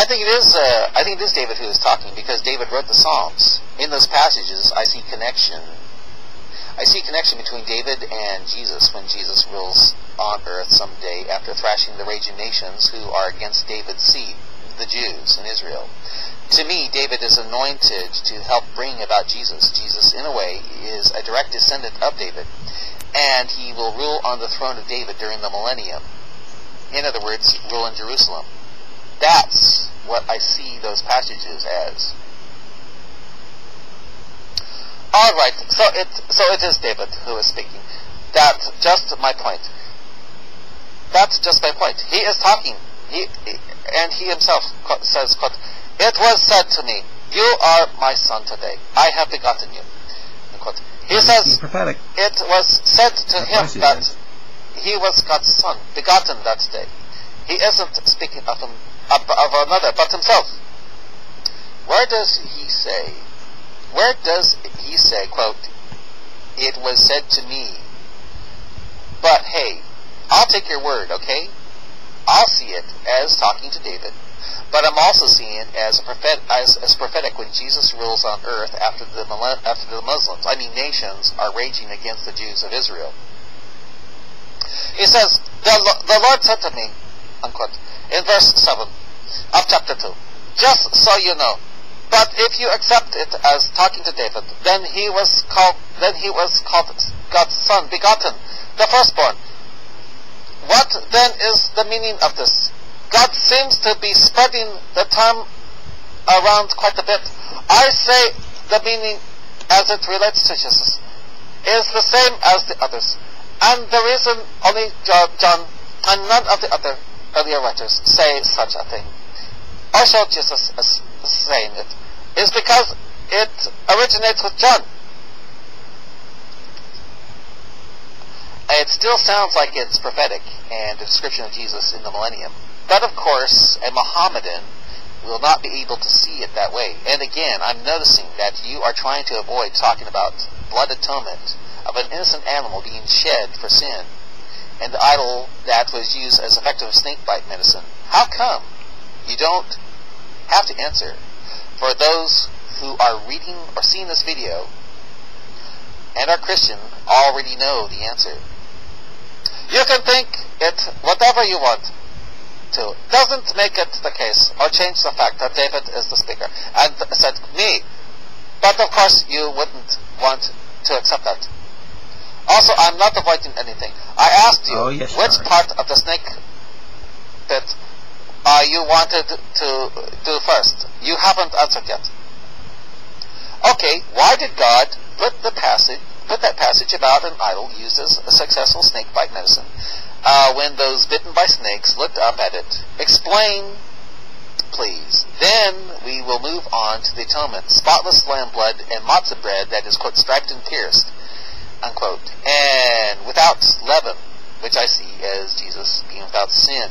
I think it is David who is talking, because David wrote the Psalms. In those passages, I see connection. I see connection between David and Jesus when Jesus rules on earth someday after thrashing the raging nations who are against David's seed, the Jews in Israel. To me, David is anointed to help bring about Jesus. Jesus, in a way, is a direct descendant of David, and he will rule on the throne of David during the millennium. In other words, rule in Jerusalem. That's what I see those passages as. All right, so it is David who is speaking. That's just my point. That's just my point. He is talking. He himself says, quote, "It was said to me, you are my son today. I have begotten you." Unquote. He says, prophetic. It was said to him that he was God's son, begotten that day. He isn't speaking of another, but himself. Where does he say, quote, "It was said to me"? But hey, I'll take your word, okay? I'll see it as talking to David, but I'm also seeing it as prophetic when Jesus rules on earth after the Muslims, nations, are raging against the Jews of Israel. He says, the Lord said to me, unquote, in verse 7 of chapter 2, "Just so you know, but if you accept it as talking to David, then he was called God's son, begotten, the firstborn." What then is the meaning of this? God seems to be spreading the term around quite a bit. I say the meaning as it relates to Jesus is the same as the others. And the reason only John and none of the other earlier writers say such a thing, or show Jesus as saying it, is because it originates with John. It still sounds like it's prophetic and a description of Jesus in the millennium. But of course, a Mohammedan will not be able to see it that way. And again, I'm noticing that you are trying to avoid talking about blood atonement of an innocent animal being shed for sin, and the idol that was used as effective snakebite medicine. How come? You don't have to answer. For those who are reading or seeing this video and are Christian already know the answer. You can think it whatever you want to. Doesn't make it the case or change the fact that David is the speaker and said me. But of course you wouldn't want to accept that. Also, I'm not avoiding anything. I asked you which part of the snake pit you wanted to do first. You haven't answered yet. Okay, why did God put that passage about an idol used as a successful snake bite medicine when those bitten by snakes looked up at it? Explain, please. Then we will move on to the atonement. Spotless lamb blood and matzah bread that is, quote, striped and pierced, unquote, and without leaven, which I see as Jesus being without sin.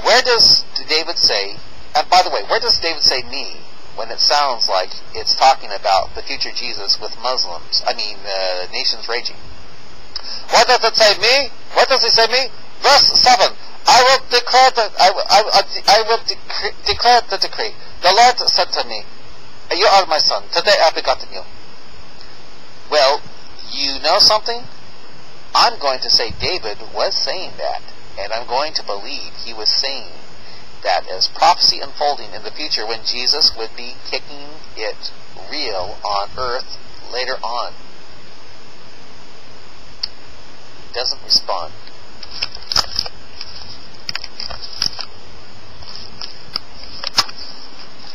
Where does David say, and by the way, where does David say me, when it sounds like it's talking about the future Jesus with Muslims, nations raging? What does it say me? What does it say me? Verse 7, I will declare the decree. The Lord said to me, you are my son, today I have begotten you. Well, you know something? I'm going to say David was saying that, and I'm going to believe he was saying that as prophecy unfolding in the future when Jesus would be kicking it real on earth later on. He doesn't respond.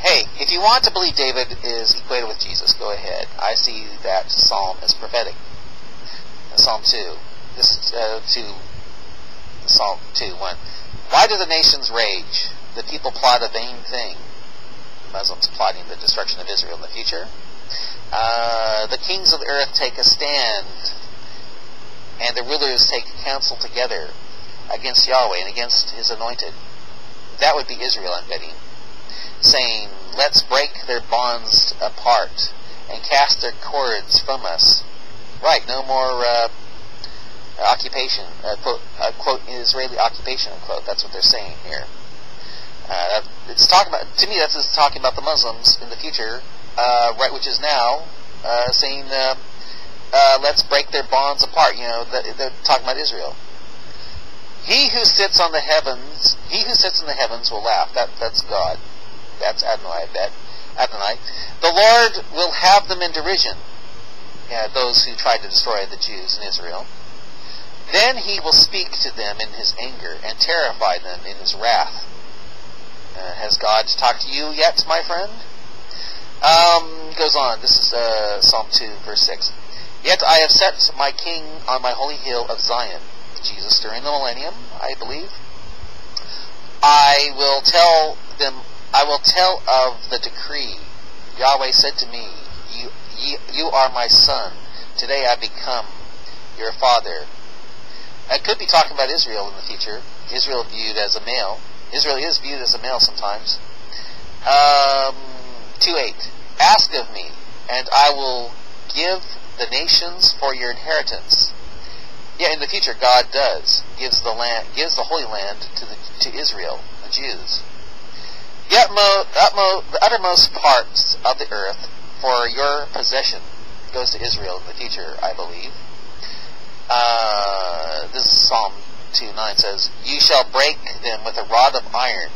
Hey, if you want to believe David is equated with Jesus, go ahead. I see that psalm as prophetic. Psalm 2. This is Psalm 2:1. Why do the nations rage? The people plot a vain thing. The Muslims plotting the destruction of Israel in the future. The kings of the earth take a stand, and the rulers take counsel together against Yahweh and against his anointed. That would be Israel, I'm betting, saying, let's break their bonds apart and cast their cords from us. Right, no more occupation, quote, Israeli occupation, unquote. That's what they're saying here. It's talking about, to me, that's just talking about the Muslims in the future, right, which is now saying, let's break their bonds apart. You know, they're talking about Israel. He who sits on the heavens, will laugh. That's God. That's Adonai, I bet. Adonai. The Lord will have them in derision. Those who tried to destroy the Jews in Israel. Then he will speak to them in his anger and terrify them in his wrath. Has God talked to you yet, my friend? Goes on. This is Psalm 2, verse 6. Yet I have set my king on my holy hill of Zion. Jesus during the millennium, I believe. I will tell of the decree. Yahweh said to me, you are my son. Today I become your father. I could be talking about Israel in the future. Israel viewed as a male. Israel is viewed as a male sometimes. 2:8. Ask of me, and I will give the nations for your inheritance. Yeah, in the future, God gives the Holy Land to Israel, the Jews. The uttermost parts of the earth for your possession goes to Israel in the future, I believe. This is Psalm 2:9 says, you shall break them with a rod of iron.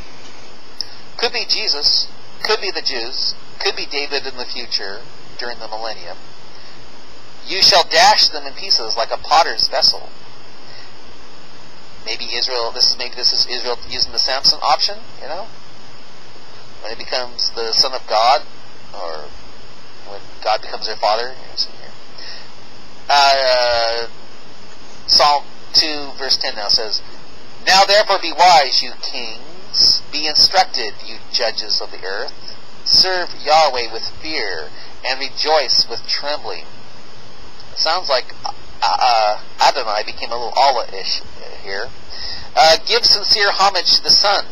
Could be Jesus, could be the Jews, could be David in the future during the millennium. You shall dash them in pieces like a potter's vessel. Maybe Israel, this is Israel using the Samson option, you know? When it becomes the son of God, or when God becomes their father. Psalm 2 verse 10 now says, now therefore be wise, you kings, be instructed, you judges of the earth. Serve Yahweh with fear, and rejoice with trembling. It sounds like Adonai became a little Allah-ish here. Give sincere homage to the Son.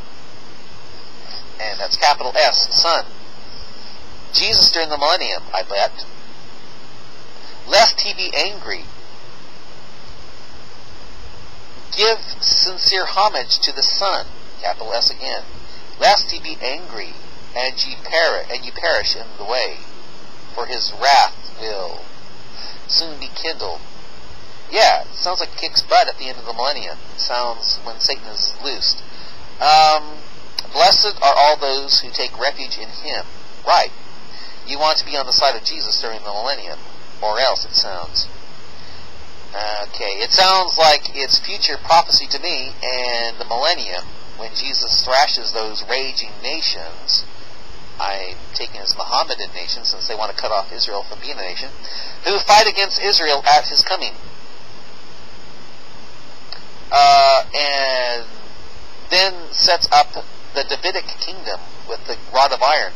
And that's capital S, Son. Jesus during the millennium, I bet. Lest he be angry. Give sincere homage to the Son, capital S again. Lest he be angry, and you perish in the way. For his wrath will soon be kindled. Yeah, it sounds like kicks butt at the end of the millennium. It sounds when Satan is loosed. Blessed are all those who take refuge in him. Right. You want to be on the side of Jesus during the millennium. Or else, it sounds. Okay, it sounds like it's future prophecy to me, and the millennium, when Jesus thrashes those raging nations, I'm taking as Mohammedan nation, since they want to cut off Israel from being a nation, who fight against Israel at his coming. And then sets up the Davidic kingdom with the rod of iron.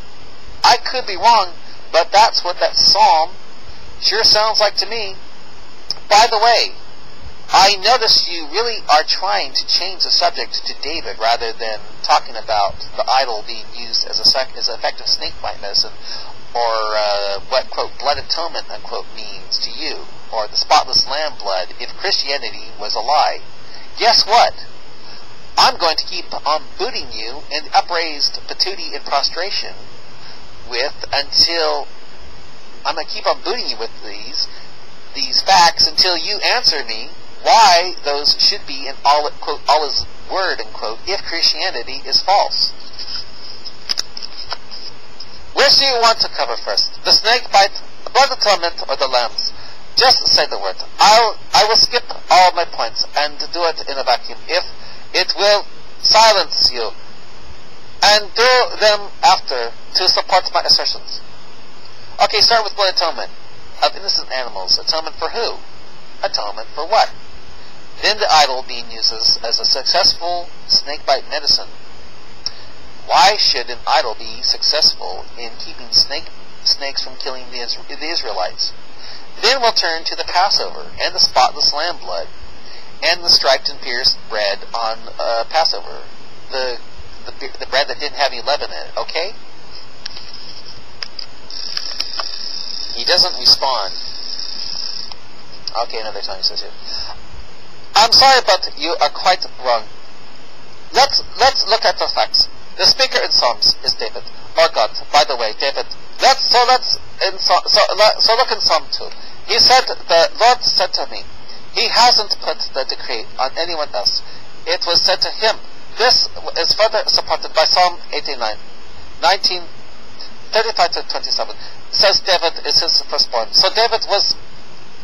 I could be wrong, but that's what that psalm sure sounds like to me. By the way, I notice you really are trying to change the subject to David rather than talking about the idol being used as effective snakebite medicine, or what, quote, blood atonement, unquote, means to you, or the spotless lamb blood if Christianity was a lie. Guess what? I'm going to keep on booting you in upraised patootie and prostration until I'm going to keep on booting you with these facts until you answer me why those should be in Allah's word, unquote, if Christianity is false. Which do you want to cover first? The snake bite, the blood atonement, or the lambs? Just say the word. I will skip all my points and do it in a vacuum if it will silence you, and do them after to support my assertions. Okay, start with blood atonement of innocent animals. Atonement for who? Atonement for what? Then the idol being used as a successful snakebite medicine. Why should an idol be successful in keeping snakes from killing the Israelites? Then we'll turn to the Passover and the spotless lamb blood and the striped and pierced bread on Passover. The bread that didn't have any leaven in it, okay? He doesn't respond. Okay, another time he says here. I'm sorry, but you are quite wrong. Let's look at the facts. The speaker in Psalms is David, or God. By the way, David. So look in Psalm 2. He said, the Lord said to me, He hasn't put the decree on anyone else. It was said to Him. This is further supported by Psalm 89, 35 to 27. It says David is his firstborn. So David was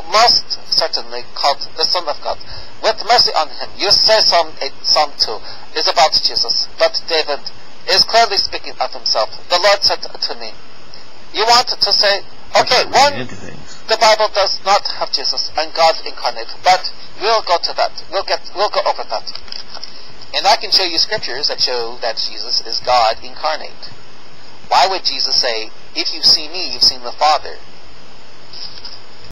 most certainly called the Son of God. With mercy on him. You say Psalm 2 is about Jesus, but David is clearly speaking of himself. The Lord said to me, you want to say, okay, one, the Bible does not have Jesus and God incarnate, but we'll go to that. We'll go over that. And I can show you scriptures that show that Jesus is God incarnate. Why would Jesus say, if you see me, you've seen the Father?